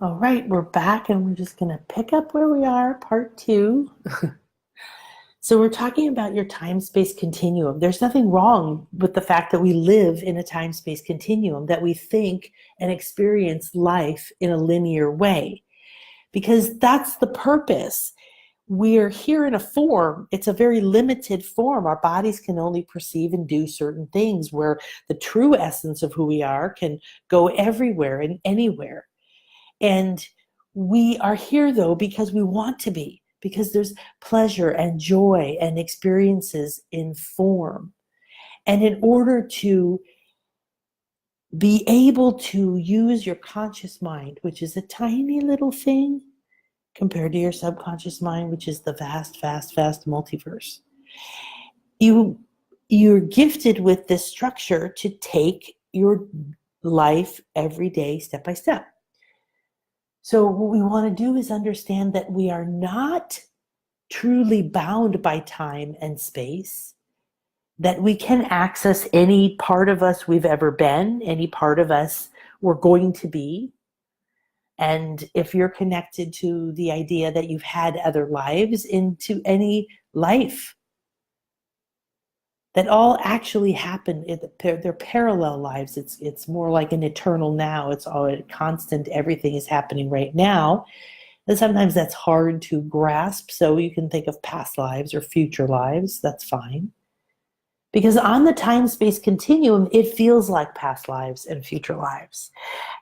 All right, we're back and we're just going to pick up where we are, part two. So, we're talking about your time space continuum. There's nothing wrong with the fact that we live in a time space continuum, that we think and experience life in a linear way, because that's the purpose. We're here in a form, it's a very limited form. Our bodies can only perceive and do certain things, where the true essence of who we are can go everywhere and anywhere. And we are here, though, because we want to be, because there's pleasure and joy and experiences in form. And in order to be able to use your conscious mind, which is a tiny little thing compared to your subconscious mind, which is the vast, vast, vast multiverse, you're gifted with this structure to take your life every day, step by step. So what we want to do is understand that we are not truly bound by time and space, that we can access any part of us we've ever been, any part of us we're going to be. And if you're connected to the idea that you've had other lives, into any life, that all actually happen, they're parallel lives. It's more like an eternal now. It's all a constant, everything is happening right now. And sometimes that's hard to grasp, so you can think of past lives or future lives. That's fine. Because on the time-space continuum, it feels like past lives and future lives.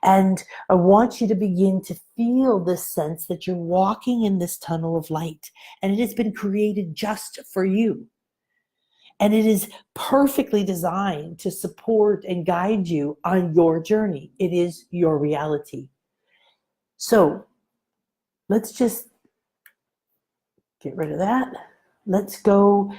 And I want you to begin to feel this sense that you're walking in this tunnel of light, and it has been created just for you. And it is perfectly designed to support and guide you on your journey. It is your reality. So let's just get rid of that. Let's go.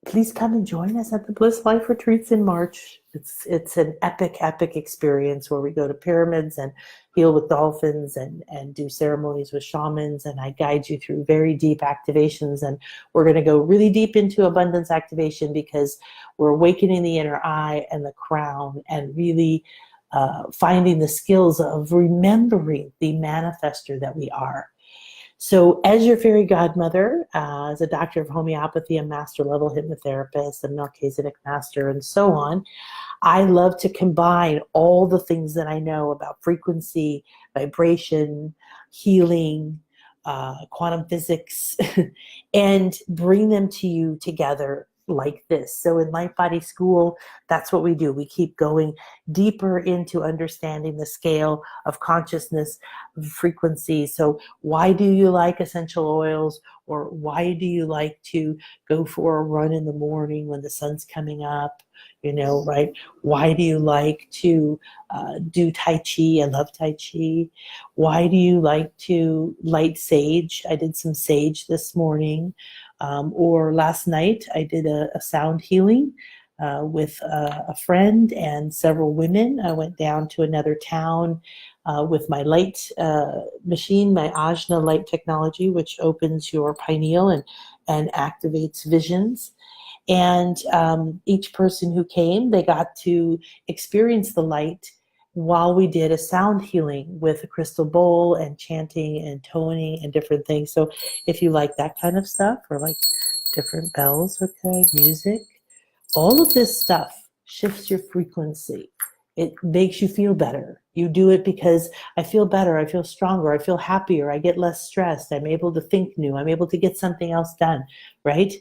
Please come and join us at the Bliss Life Retreats in March. It's an epic, epic experience where we go to pyramids and heal with dolphins and do ceremonies with shamans. And I guide you through very deep activations. And we're going to go really deep into abundance activation, because we're awakening the inner eye and the crown, and really finding the skills of remembering the manifester that we are. So as your fairy godmother, as a doctor of homeopathy, a master level hypnotherapist, a Melchizedek master, and so on, I love to combine all the things that I know about frequency, vibration, healing, quantum physics, and bring them to you together like this. So in Light Body School, that's what we do. We keep going deeper into understanding the scale of consciousness, frequency. So why do you like essential oils? Or why do you like to go for a run in the morning when the sun's coming up? Right? Why do you like to do Tai Chi? I love Tai Chi. Why do you like to light sage? I did some sage this morning. Or last night, I did a sound healing with a friend and several women. I went down to another town with my light machine, my Ajna light technology, which opens your pineal and activates visions. And each person who came, they got to experience the light while we did a sound healing with a crystal bowl and chanting and toning and different things. So if you like that kind of stuff, or like different bells, okay, music, all of this stuff shifts your frequency. It makes you feel better. You do it because I feel better, I feel stronger, I feel happier, I get less stressed, I'm able to think new, I'm able to get something else done, right?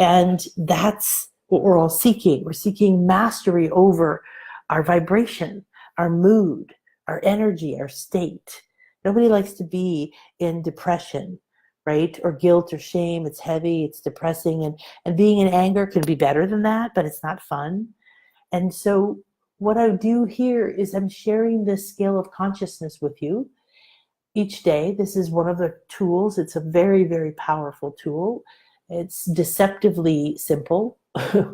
And that's what we're all seeking. We're seeking mastery over our vibration, our mood, our energy, our state. Nobody likes to be in depression, right? Or guilt or shame. It's heavy, it's depressing, and being in anger can be better than that, but it's not fun. And so what I do here is I'm sharing this scale of consciousness with you each day. This is one of the tools. It's a very, very powerful tool. It's deceptively simple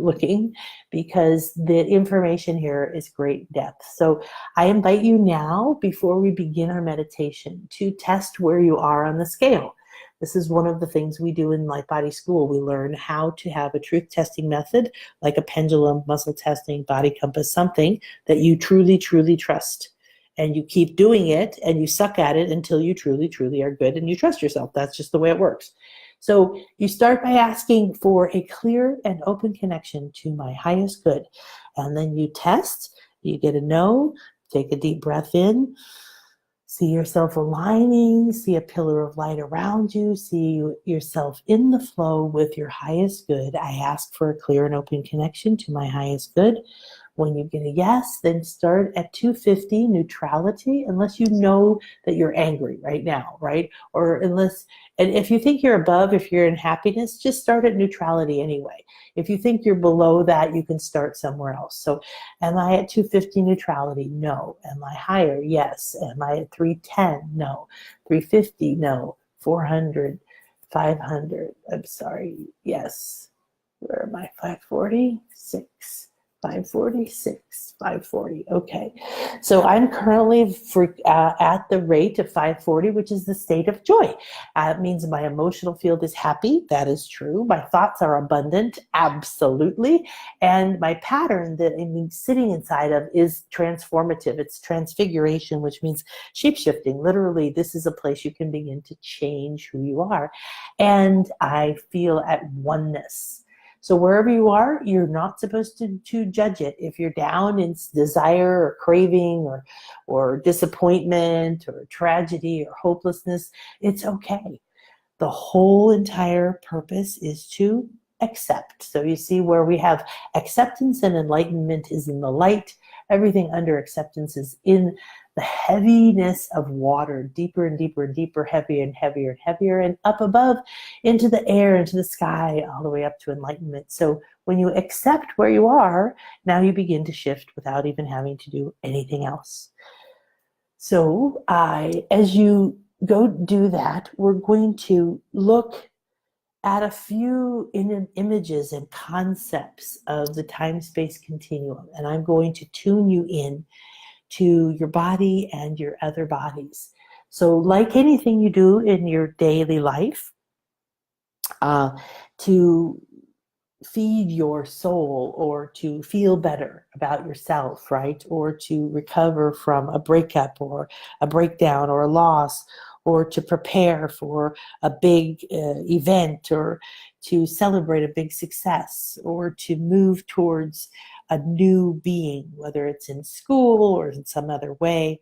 looking, because the information here is great depth. So I invite you now, before we begin our meditation, to test where you are on the scale. This is one of the things we do in Light Body School. We learn how to have a truth testing method, like a pendulum, muscle testing, body compass, something that you truly, truly trust. And you keep doing it and you suck at it until you truly, truly are good and you trust yourself. That's just the way it works. So you start by asking for a clear and open connection to my highest good. And then you test, you get a no, take a deep breath in, see yourself aligning, see a pillar of light around you, see yourself in the flow with your highest good. I ask for a clear and open connection to my highest good. When you get a yes, then start at 250 neutrality, unless you know that you're angry right now, right? Or unless, and if you think you're above, if you're in happiness, just start at neutrality anyway. If you think you're below that, you can start somewhere else. So am I at 250 neutrality? No. Am I higher? Yes. Am I at 310? No. 350? No. 400, 500. I'm sorry. Yes. Where am I? 546. 546, 540. Okay. So I'm currently at the rate of 540, which is the state of joy. It means my emotional field is happy. That is true. My thoughts are abundant. Absolutely. And my pattern that I'm sitting inside of is transformative. It's transfiguration, which means shape-shifting. Literally, this is a place you can begin to change who you are. And I feel at oneness. So wherever you are, you're not supposed to judge it. If you're down in desire or craving or disappointment or tragedy or hopelessness, it's okay. The whole entire purpose is to accept. So you see where we have acceptance and enlightenment is in the light. Everything under acceptance is in the heaviness of water, deeper and deeper and deeper, heavier and heavier and heavier, and up above into the air, into the sky, all the way up to enlightenment. So when you accept where you are, now you begin to shift without even having to do anything else. So as you go do that, we're going to look at a few images and concepts of the time-space continuum, and I'm going to tune you in to your body and your other bodies. So like anything you do in your daily life, to feed your soul or to feel better about yourself, right? Or to recover from a breakup or a breakdown or a loss, or to prepare for a big event, or to celebrate a big success, or to move towards a new being, whether it's in school or in some other way.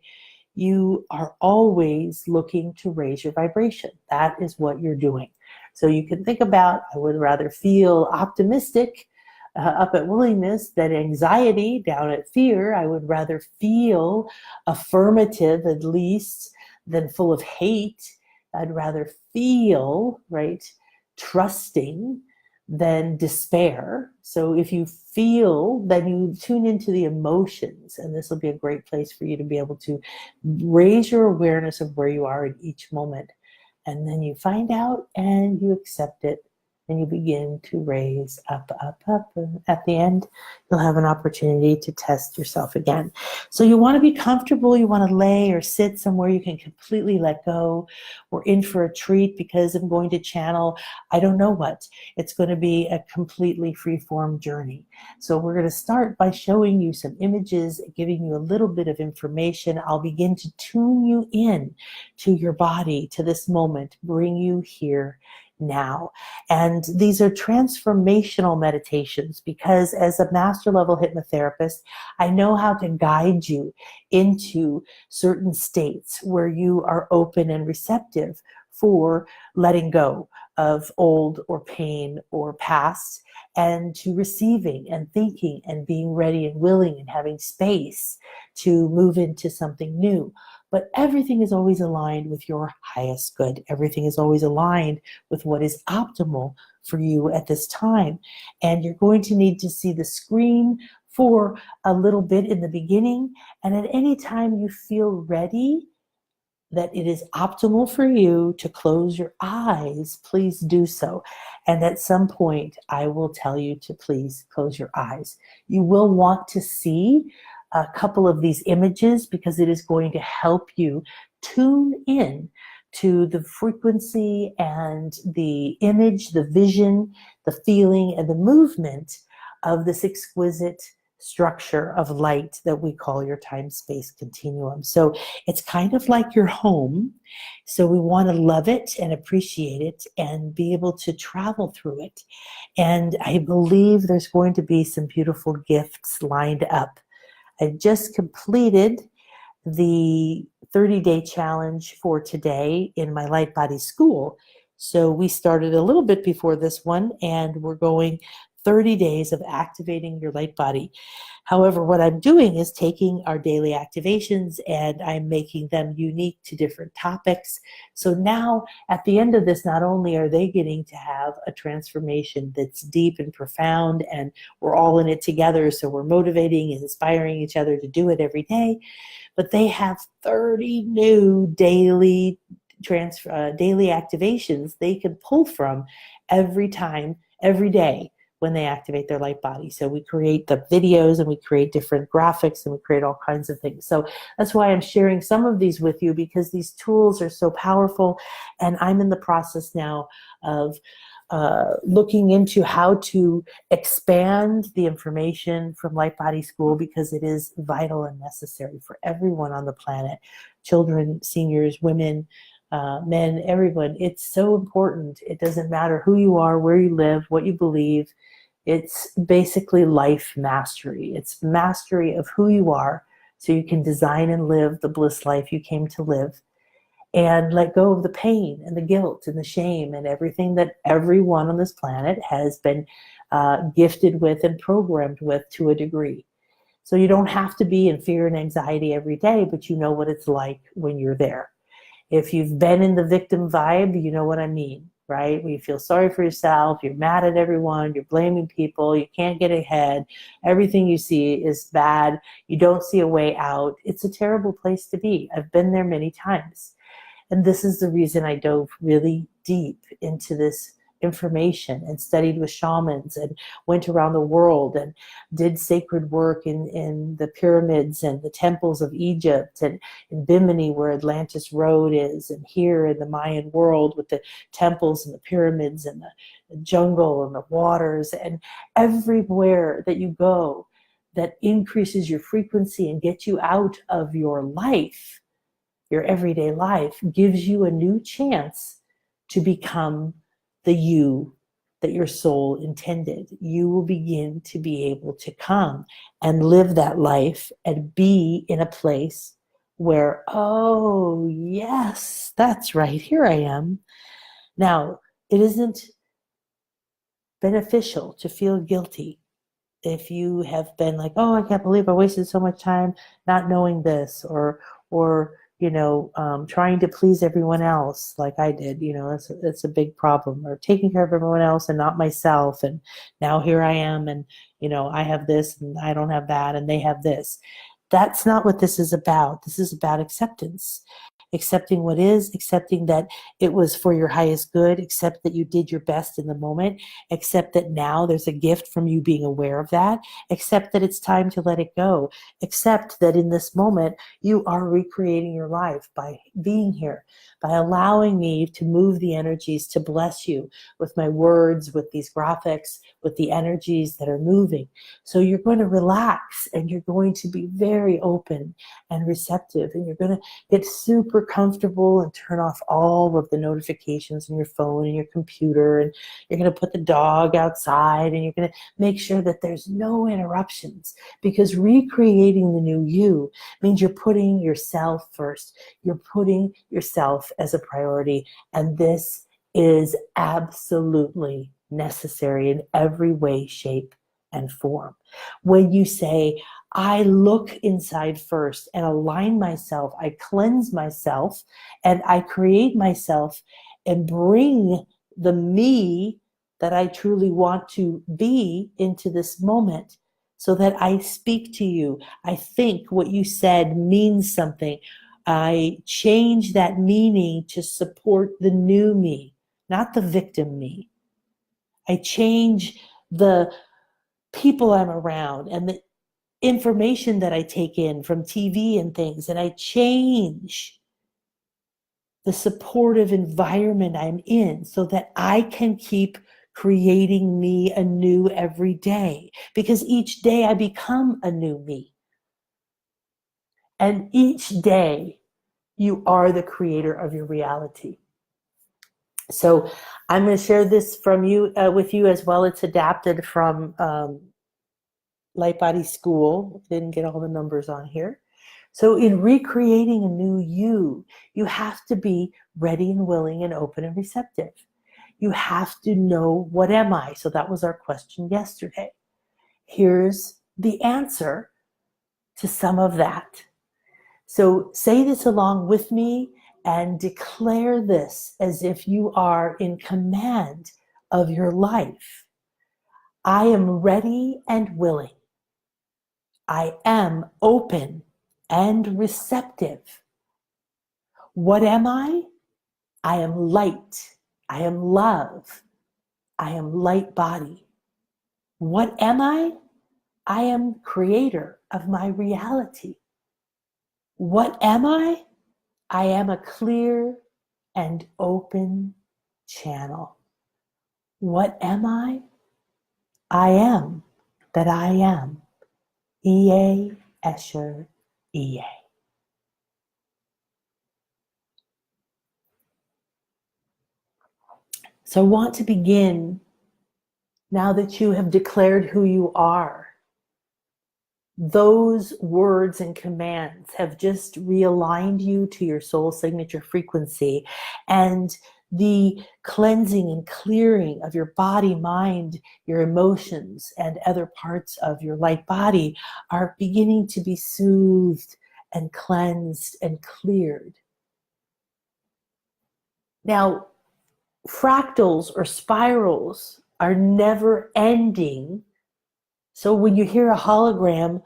You are always looking to raise your vibration. That is what you're doing. So you can think about, I would rather feel optimistic up at willingness than anxiety down at fear. I would rather feel affirmative at least than full of hate. I'd rather feel, right, trusting than despair. So if you feel, then you tune into the emotions, and this will be a great place for you to be able to raise your awareness of where you are in each moment. And then you find out and you accept it, and you begin to raise up, up, up. And at the end, you'll have an opportunity to test yourself again. So you want to be comfortable. You want to lay or sit somewhere you can completely let go. We're in for a treat because I'm going to channel, I don't know what. It's going to be a completely free-form journey. So we're going to start by showing you some images, giving you a little bit of information. I'll begin to tune you in to your body, to this moment, bring you here now. And these are transformational meditations because as a master level hypnotherapist, I know how to guide you into certain states where you are open and receptive for letting go of old or pain or past, and to receiving and thinking and being ready and willing and having space to move into something new. But everything is always aligned with your highest good. Everything is always aligned with what is optimal for you at this time. And you're going to need to see the screen for a little bit in the beginning. And at any time you feel ready, that it is optimal for you to close your eyes, please do so. And at some point, I will tell you to please close your eyes. You will want to see a couple of these images because it is going to help you tune in to the frequency and the image, the vision, the feeling, and the movement of this exquisite structure of light that we call your time-space continuum. So it's kind of like your home. So we want to love it and appreciate it and be able to travel through it. And I believe there's going to be some beautiful gifts lined up. I just completed the 30-day challenge for today in my Light Body School. So we started a little bit before this one, and we're going 30 days of activating your light body. However, what I'm doing is taking our daily activations and I'm making them unique to different topics. So now at the end of this, not only are they getting to have a transformation that's deep and profound, and we're all in it together, so we're motivating and inspiring each other to do it every day, but they have 30 new daily activations they can pull from every time, every day, when they activate their light body. So we create the videos and we create different graphics and we create all kinds of things. So that's why I'm sharing some of these with you, because these tools are so powerful. And I'm in the process now of looking into how to expand the information from Light Body School, because it is vital and necessary for everyone on the planet, children, seniors, women, men, everyone. It's so important. It doesn't matter who you are, where you live, what you believe. It's basically life mastery. It's mastery of who you are so you can design and live the bliss life you came to live, and let go of the pain and the guilt and the shame and everything that everyone on this planet has been gifted with and programmed with to a degree. So you don't have to be in fear and anxiety every day, but you know what it's like when you're there. If you've been in the victim vibe, you know what I mean, right? When you feel sorry for yourself, you're mad at everyone, you're blaming people, you can't get ahead, everything you see is bad, you don't see a way out. It's a terrible place to be. I've been there many times. And this is the reason I dove really deep into this information and studied with shamans and went around the world and did sacred work in the pyramids and the temples of Egypt, and in Bimini where Atlantis Road is, and here in the Mayan world with the temples and the pyramids and the jungle and the waters, and everywhere that you go that increases your frequency and gets you out of your life, your everyday life, gives you a new chance to become the you that your soul intended. You will begin to be able to come and live that life and be in a place where, oh, yes, that's right, here I am. Now, it isn't beneficial to feel guilty if you have been like, oh, I can't believe I wasted so much time not knowing this, or trying to please everyone else like I did. That's a big problem. Or taking care of everyone else and not myself. And now here I am, and I have this and I don't have that, and they have this. That's not what this is about. This is about acceptance. Accepting what is, accepting that it was for your highest good, accept that you did your best in the moment, accept that now there's a gift from you being aware of that, accept that it's time to let it go, accept that in this moment you are recreating your life by being here, by allowing me to move the energies to bless you with my words, with these graphics, with the energies that are moving. So you're going to relax and you're going to be very open and receptive, and you're going to get super comfortable and turn off all of the notifications on your phone and your computer, and you're going to put the dog outside, and you're going to make sure that there's no interruptions, because recreating the new you means you're putting yourself first. You're putting yourself as a priority, and this is absolutely necessary in every way, shape, and form. When you say, I look inside first and align myself, I cleanse myself, and I create myself and bring the me that I truly want to be into this moment, so that I speak to you. I think what you said means something. I change that meaning to support the new me, not the victim me. I change the people I'm around and the information that I take in from TV and things, and I change the supportive environment I'm in so that I can keep creating me anew every day, because each day I become a new me. And each day you are the creator of your reality. So I'm going to share this from you with you as well. It's adapted from Light Body School. Didn't get all the numbers on here. So in recreating a new you, you have to be ready and willing and open and receptive. You have to know, what am I? So that was our question yesterday. Here's the answer to some of that. So say this along with me and declare this as if you are in command of your life. I am ready and willing. I am open and receptive. What am I? I am light. I am love. I am light body. What am I? I am creator of my reality. What am I? I am a clear and open channel. What am I? I am that I am. E.A. Escher, E.A. So I want to begin, now that you have declared who you are. Those words and commands have just realigned you to your soul signature frequency, and the cleansing and clearing of your body, mind, your emotions, and other parts of your light body are beginning to be soothed and cleansed and cleared. Now, fractals or spirals are never ending. So when you hear a hologram,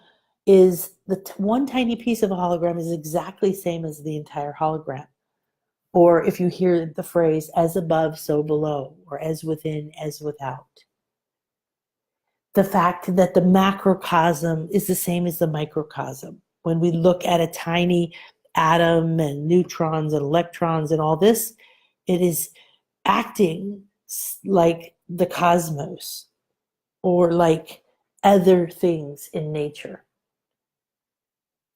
is the one tiny piece of a hologram is exactly the same as the entire hologram. Or if you hear the phrase, as above, so below, or as within, as without. The fact that the macrocosm is the same as the microcosm. When we look at a tiny atom and neutrons and electrons and all this, it is acting like the cosmos or like other things in nature.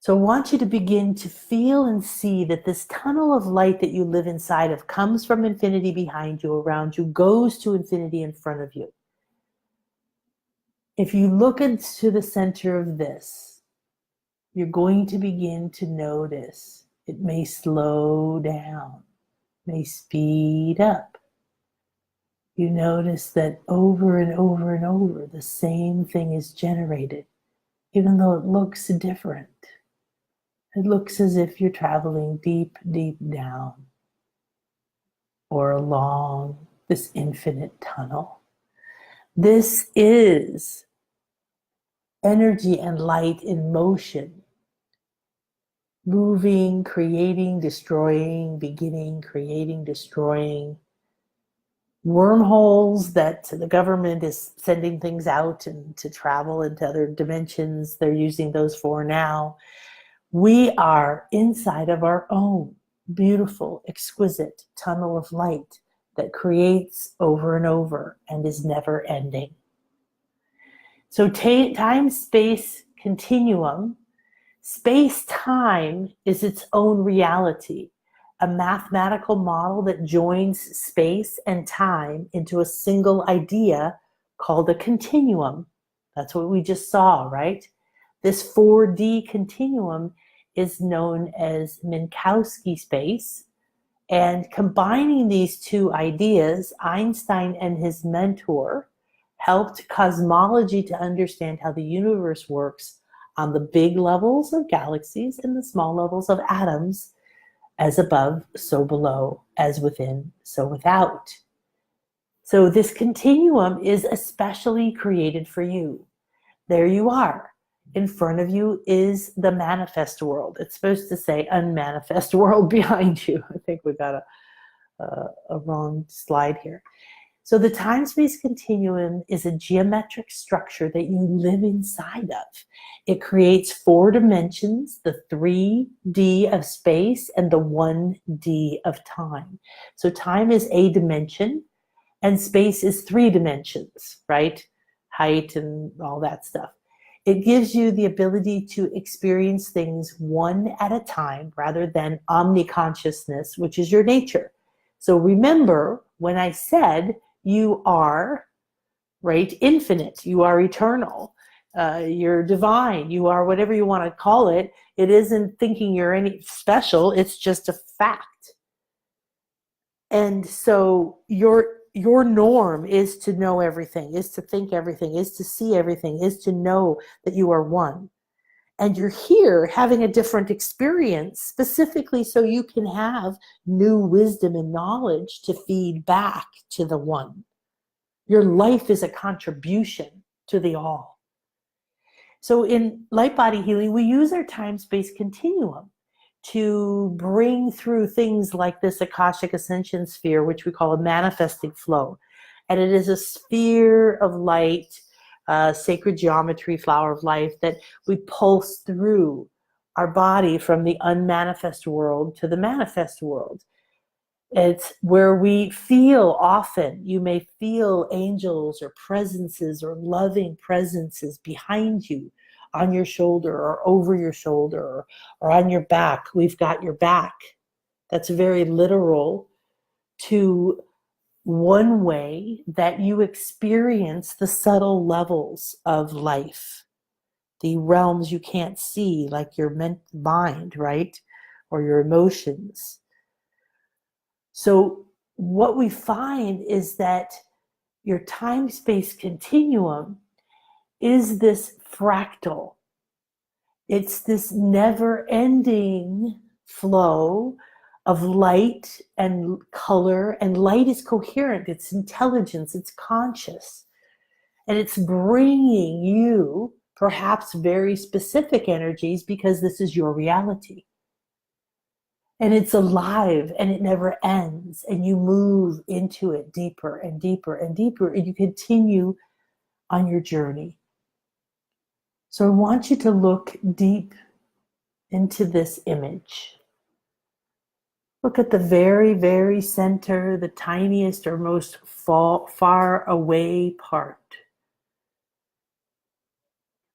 So I want you to begin to feel and see that this tunnel of light that you live inside of comes from infinity behind you, around you, goes to infinity in front of you. If you look into the center of this, you're going to begin to notice it may slow down, may speed up. You notice that over and over and over, the same thing is generated, even though it looks different. It looks as if you're traveling deep, deep down or along this infinite tunnel. This is energy and light in motion, moving, creating, destroying, beginning, creating, destroying. Wormholes that the government is sending things out and to travel into other dimensions. They're using those for now. We are inside of our own beautiful, exquisite tunnel of light that creates over and over and is never ending. So time-space continuum, space-time is its own reality, a mathematical model that joins space and time into a single idea called a continuum. That's what we just saw, right? This 4D continuum is known as Minkowski space. And combining these two ideas, Einstein and his mentor helped cosmology to understand how the universe works on the big levels of galaxies and the small levels of atoms, as above, so below, as within, so without. So this continuum is especially created for you. There you are. In front of you is the manifest world. It's supposed to say unmanifest world behind you. I think we got a wrong slide here. So the time-space continuum is a geometric structure that you live inside of. It creates 4 dimensions, the 3D of space and the 1D of time. So time is a dimension, And space is 3 dimensions, right? Height and all that stuff. It gives you the ability to experience things one at a time rather than omniconsciousness, which is your nature. So remember when I said you are, right, infinite, you are eternal, you're divine, you are whatever you want to call it. It isn't thinking you're any special, it's just a fact. And so your norm is to know everything, is to think everything, is to see everything, is to know that you are one. And you're here having a different experience specifically so you can have new wisdom and knowledge to feed back to the one. Your life is a contribution to the all. So in light body healing, we use our time-space continuum to bring through things like this Akashic Ascension sphere, which we call a manifesting flow. And it is a sphere of light, sacred geometry, flower of life, that we pulse through our body from the unmanifest world to the manifest world. It's where we feel often, you may feel angels or presences or loving presences behind you, on your shoulder or over your shoulder or on your back. We've got your back. That's very literal to one way that you experience the subtle levels of life, the realms you can't see, like your mind, right? Or your emotions. So what we find is that your time-space continuum is this fractal. It's this never-ending flow of light and color, and light is coherent, it's intelligence, it's conscious, and it's bringing you perhaps very specific energies because this is your reality. And it's alive and it never ends, and you move into it deeper and deeper and deeper, and you continue on your journey. So I want you to look deep into this image. Look at the very, very center, the tiniest or most far away part.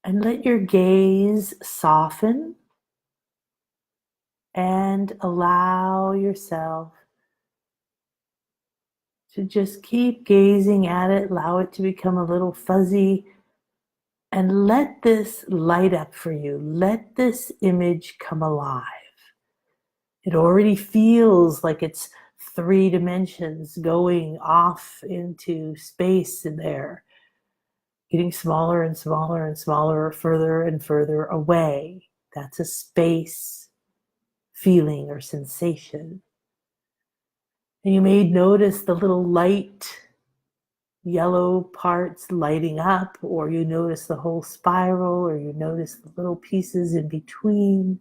And let your gaze soften and allow yourself to just keep gazing at it, allow it to become a little fuzzy, and let this light up for you. Let this image come alive. It already feels like it's 3 dimensions going off into space in there, getting smaller and smaller and smaller, further and further away. That's a space feeling or sensation. And you may notice the little light yellow parts lighting up, or you notice the whole spiral, or you notice the little pieces in between.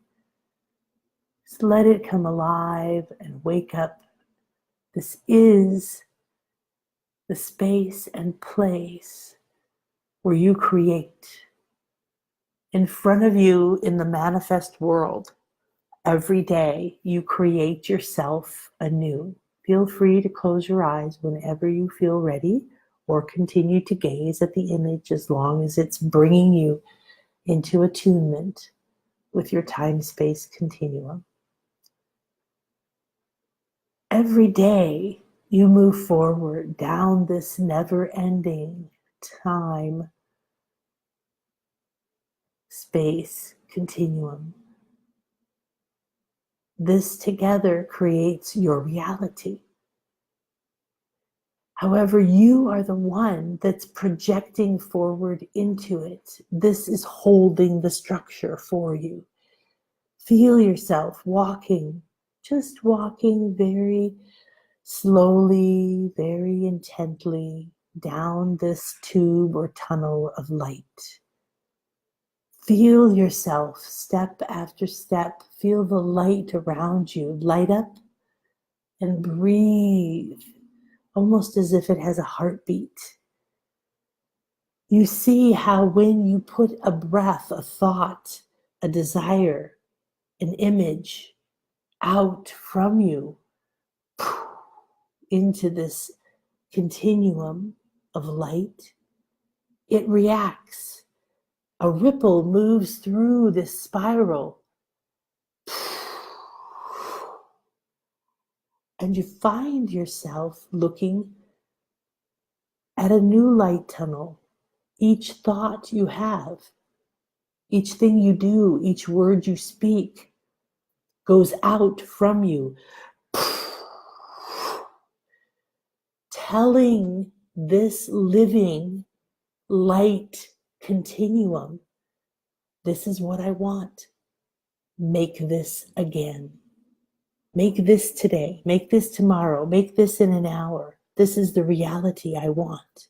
Just let it come alive and wake up. This is the space and place where you create. In front of you in the manifest world, every day you create yourself anew. Feel free to close your eyes whenever you feel ready, or continue to gaze at the image as long as it's bringing you into attunement with your time-space continuum. Every day you move forward down this never-ending time-space continuum. This together creates your reality. However, you are the one that's projecting forward into it. This is holding the structure for you. Feel yourself walking, just walking very slowly, very intently down this tube or tunnel of light. Feel yourself step after step. Feel the light around you light up, and breathe almost as if it has a heartbeat. You see how when you put a breath, a thought, a desire, an image out from you into this continuum of light, it reacts. A ripple moves through this spiral. And you find yourself looking at a new light tunnel. Each thought you have, each thing you do, each word you speak goes out from you, telling this living light continuum, this is what I want. Make this again. Make this today. Make this tomorrow. Make this in an hour. This is the reality I want.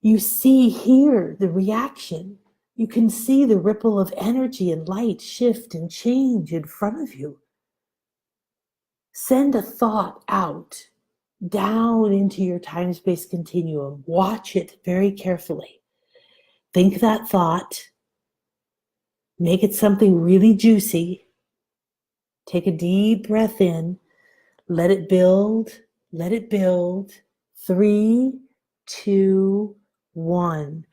You see here the reaction. You can see the ripple of energy and light shift and change in front of you. Send a thought out, down into your time-space continuum. Watch it very carefully. Think that thought. Make it something really juicy. Take a deep breath in. Let it build. Let it build. 3, 2, 1.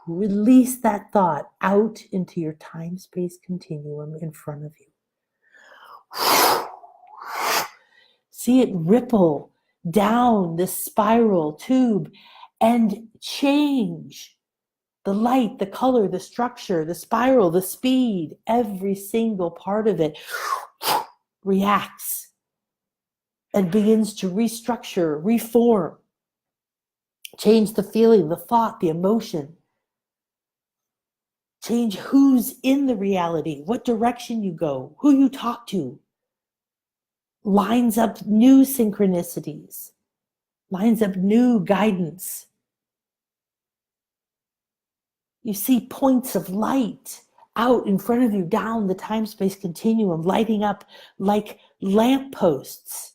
Release that thought out into your time-space continuum in front of you. See it ripple down this spiral tube and change the light, the color, the structure, the spiral, the speed. Every single part of it reacts and begins to restructure, reform, change the feeling, the thought, the emotion. Change who's in the reality, what direction you go, who you talk to. Lines up new synchronicities, lines up new guidance. You see points of light out in front of you down the time-space continuum, lighting up like lampposts,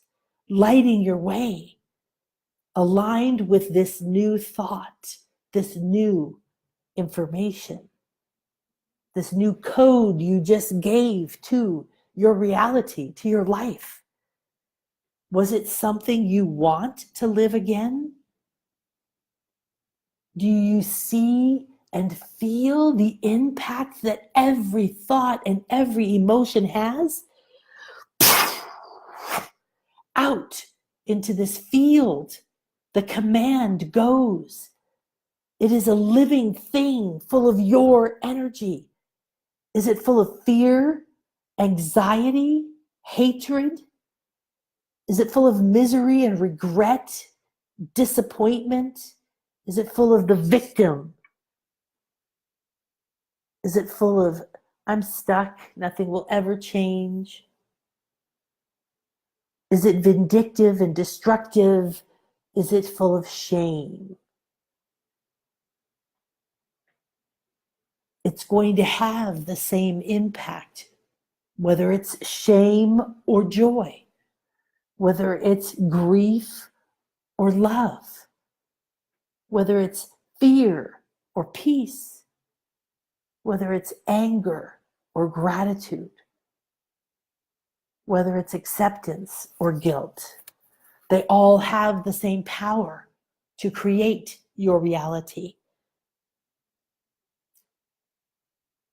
lighting your way, aligned with this new thought, this new information, this new code you just gave to your reality, to your life. Was it something you want to live again? Do you see and feel the impact that every thought and every emotion has? Out into this field, the command goes. It is a living thing full of your energy. Is it full of fear, anxiety, hatred? Is it full of misery and regret, disappointment? Is it full of the victim? Is it full of, I'm stuck, nothing will ever change? Is it vindictive and destructive? Is it full of shame? It's going to have the same impact, whether it's shame or joy, whether it's grief or love, whether it's fear or peace, whether it's anger or gratitude, whether it's acceptance or guilt. They all have the same power to create your reality.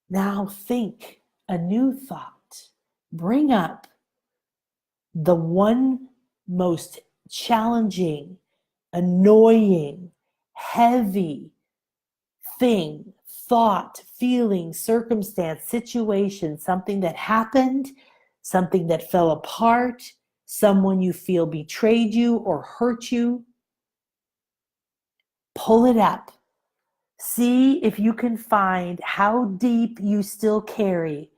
Now think a new thought. Bring up the one most challenging, annoying, heavy thing, thought, feeling, circumstance, situation, something that happened, something that fell apart, someone you feel betrayed you or hurt you. Pull it up. See if you can find how deep you still carry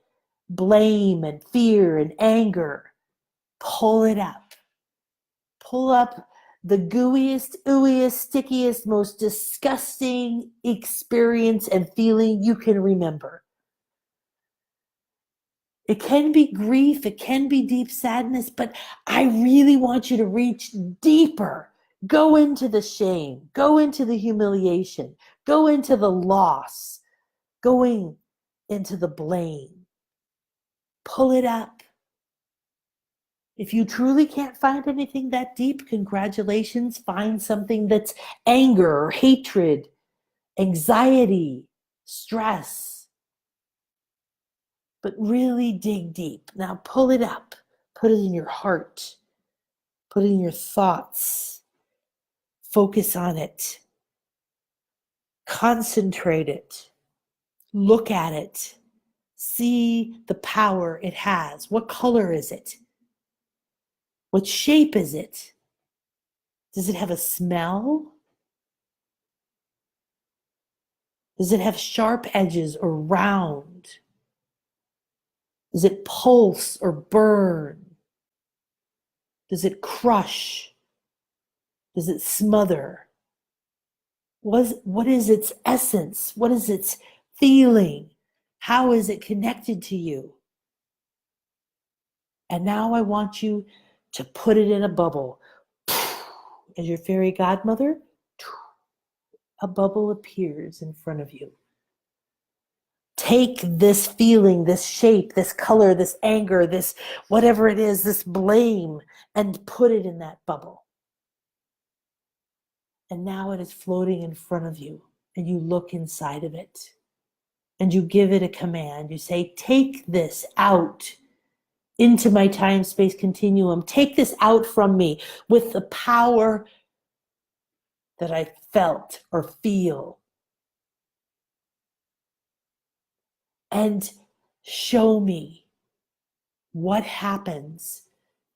blame and fear and anger. Pull it up. Pull up the gooeyest, ooeyest, stickiest, most disgusting experience and feeling you can remember. It can be grief, it can be deep sadness, but I really want you to reach deeper. Go into the shame, go into the humiliation, go into the loss, going into the blame. Pull it up. If you truly can't find anything that deep, congratulations. Find something that's anger or hatred, anxiety, stress. But really dig deep. Now pull it up. Put it in your heart. Put it in your thoughts. Focus on it. Concentrate it. Look at it. See the power it has. What color is it? What shape is it? Does it have a smell? Does it have sharp edges or round? Does it pulse or burn? Does it crush? Does it smother? What is its essence? What is its feeling? How is it connected to you? And now I want you to put it in a bubble. As your fairy godmother, a bubble appears in front of you. Take this feeling, this shape, this color, this anger, this whatever it is, this blame, and put it in that bubble. And now it is floating in front of you, and you look inside of it, and you give it a command. You say, take this out into my time-space continuum. Take this out from me with the power that I felt or feel. And show me what happens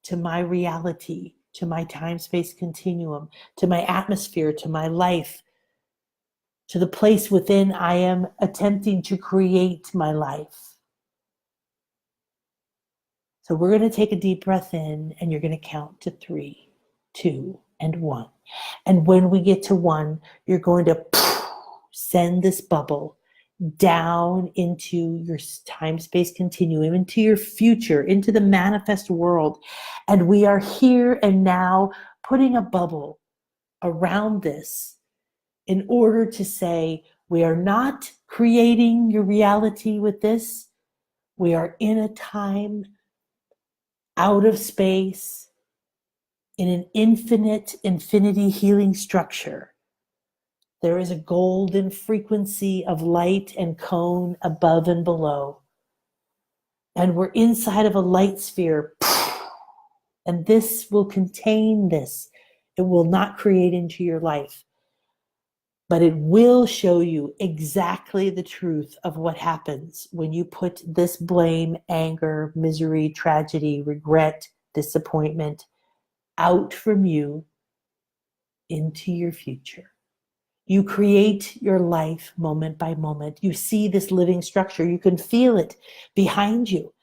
to my reality, to my time-space continuum, to my atmosphere, to my life, to the place within I am attempting to create my life. So we're going to take a deep breath in, and you're going to count to 3, 2, and 1. And when we get to 1, you're going to send this bubble down into your time-space continuum, into your future, into the manifest world. And we are here and now putting a bubble around this in order to say, we are not creating your reality with this. We are in a time out of space, in an infinity healing structure. There is a golden frequency of light and cone above and below. And we're inside of a light sphere. And this will contain this. It will not create into your life. But it will show you exactly the truth of what happens when you put this blame, anger, misery, tragedy, regret, disappointment out from you into your future. You create your life moment by moment. You see this living structure. You can feel it behind you.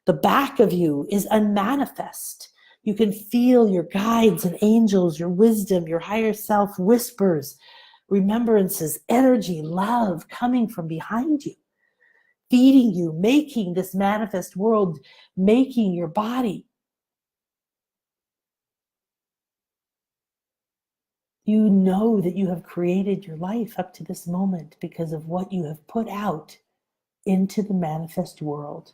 The back of you is unmanifest. You can feel your guides and angels, your wisdom, your higher self whispers, remembrances, energy, love coming from behind you, feeding you, making this manifest world, making your body. You know that you have created your life up to this moment because of what you have put out into the manifest world.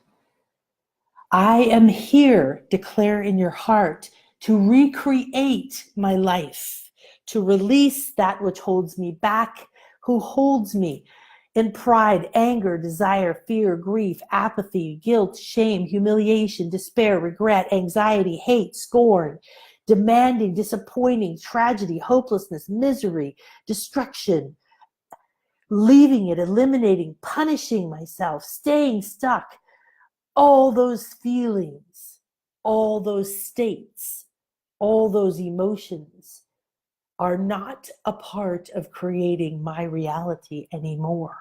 I am here, declare in your heart, to recreate my life, to release that which holds me back, who holds me in pride, anger, desire, fear, grief, apathy, guilt, shame, humiliation, despair, regret, anxiety, hate, scorn, demanding, disappointing, tragedy, hopelessness, misery, destruction, leaving it, eliminating, punishing myself, staying stuck. All those feelings, all those states, all those emotions are not a part of creating my reality anymore.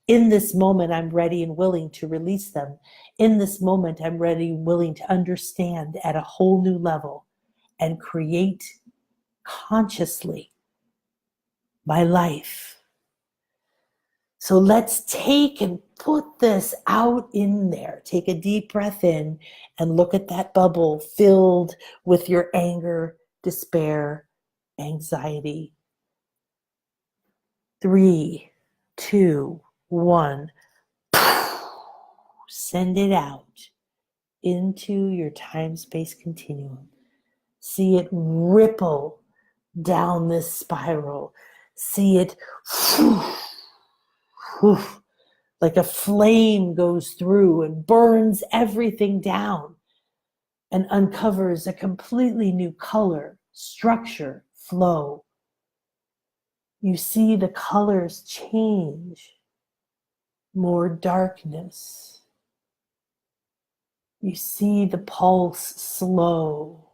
In this moment, I'm ready and willing to release them. In this moment, I'm ready and willing to understand at a whole new level and create consciously my life. So let's take and put this out in there. Take a deep breath in and look at that bubble filled with your anger, despair, anxiety. 3, 2, 1. Send it out into your time-space continuum. See it ripple down this spiral. See it like a flame goes through and burns everything down and uncovers a completely new color, structure, flow. You see the colors change, more darkness. You see the pulse slow.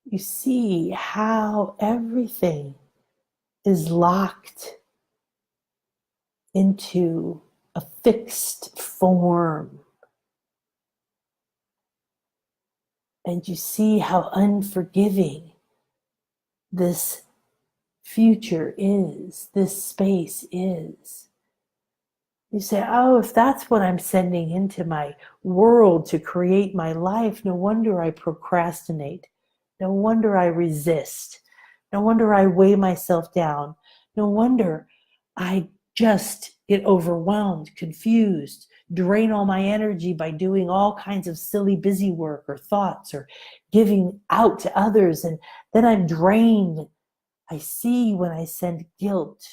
You see how everything is locked into a fixed form. And you see how unforgiving this future is, this space is. You say, oh, if that's what I'm sending into my world to create my life, no wonder I procrastinate. No wonder I resist. No wonder I weigh myself down. No wonder I just get overwhelmed, confused, drain all my energy by doing all kinds of silly busy work or thoughts or giving out to others. And then I'm drained. I see when I send guilt,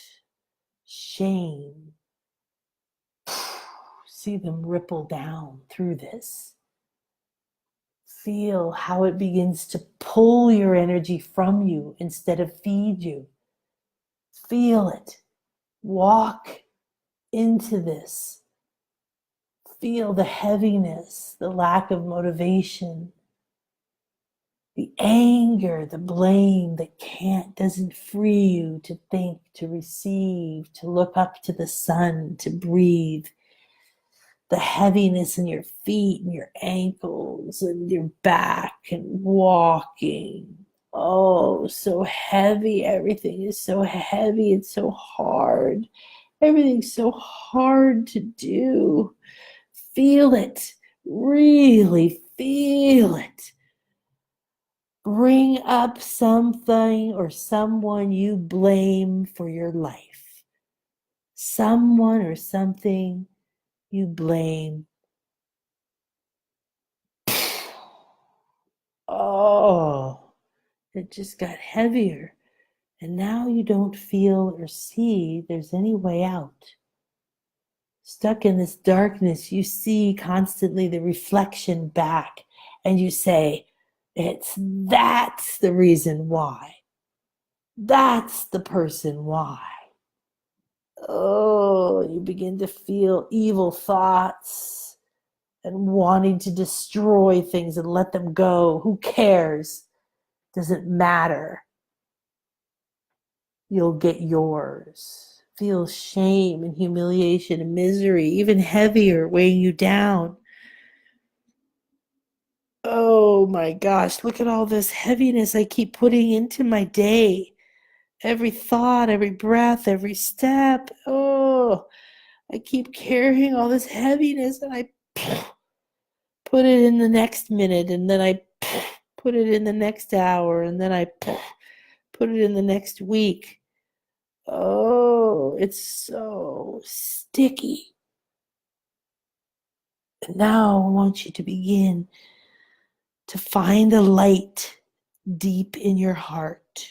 shame, see them ripple down through this. Feel how it begins to pull your energy from you instead of feed you. Feel it. Walk into this. Feel the heaviness, the lack of motivation, the anger, the blame that doesn't free you to think, to receive, to look up to the sun, to breathe. The heaviness in your feet and your ankles and your back and walking. Oh, so heavy. Everything is so heavy. It's so hard. Everything's so hard to do. Feel it. Really feel it. Bring up something or someone you blame for your life. Someone or something you blame. Oh, it just got heavier. And now you don't feel or see there's any way out. Stuck in this darkness, you see constantly the reflection back, and you say, that's the reason why. That's the person why. Oh, you begin to feel evil thoughts and wanting to destroy things and let them go. Who cares? Doesn't matter. You'll get yours. Feel shame and humiliation and misery, even heavier, weighing you down. Oh my gosh, look at all this heaviness I keep putting into my day. Every thought, every breath, every step. Oh, I keep carrying all this heaviness and I put it in the next minute, and then I put it in the next hour, and then I put it in the next week. Oh, it's so sticky. And now I want you to begin to find a light deep in your heart.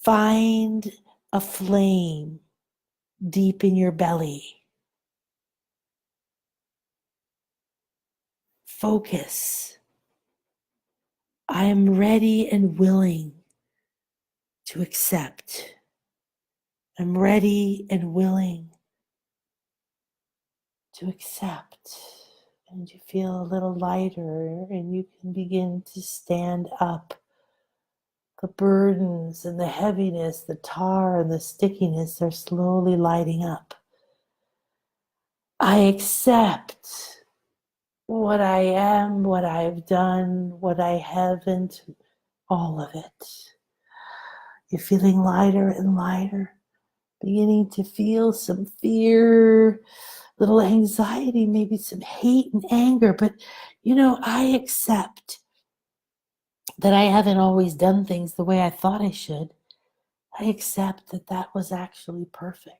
Find a flame deep in your belly. Focus. I am ready and willing to accept. I'm ready and willing to accept. And you feel a little lighter, and you can begin to stand up. The burdens and the heaviness, the tar and the stickiness are slowly lighting up. I accept what I am, what I've done, what I haven't, all of it. You're feeling lighter and lighter, beginning to feel some fear, little anxiety, maybe some hate and anger. But, I accept that I haven't always done things the way I thought I should. I accept that was actually perfect.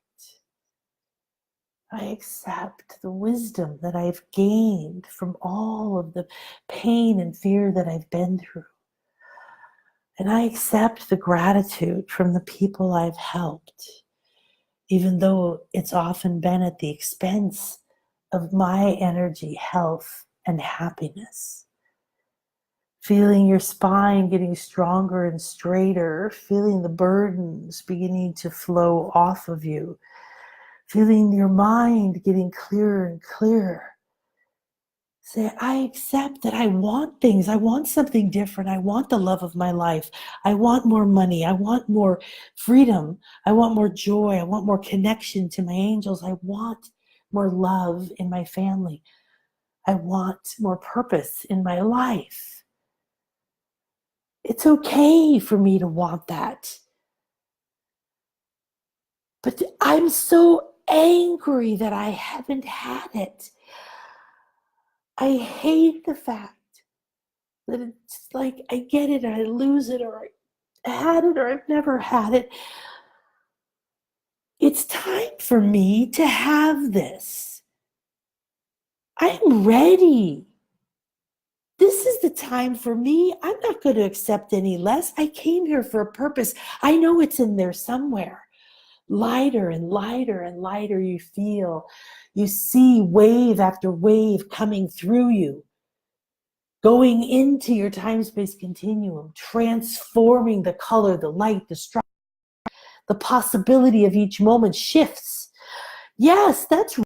I accept the wisdom that I've gained from all of the pain and fear that I've been through. And I accept the gratitude from the people I've helped, even though it's often been at the expense of my energy, health, and happiness. Feeling your spine getting stronger and straighter, feeling the burdens beginning to flow off of you, feeling your mind getting clearer and clearer. Say, I accept that I want things. I want something different. I want the love of my life. I want more money. I want more freedom. I want more joy. I want more connection to my angels. I want more love in my family. I want more purpose in my life. It's okay for me to want that. But I'm so angry that I haven't had it. I hate the fact that it's like I get it, or I lose it, or I had it, or I've never had it. It's time for me to have this. I'm ready. This is the time for me. I'm not going to accept any less. I came here for a purpose. I know it's in there somewhere. Lighter and lighter and lighter you feel. You see wave after wave coming through you, going into your time-space continuum, transforming the color, the light, the structure. The possibility of each moment shifts. Yes, that's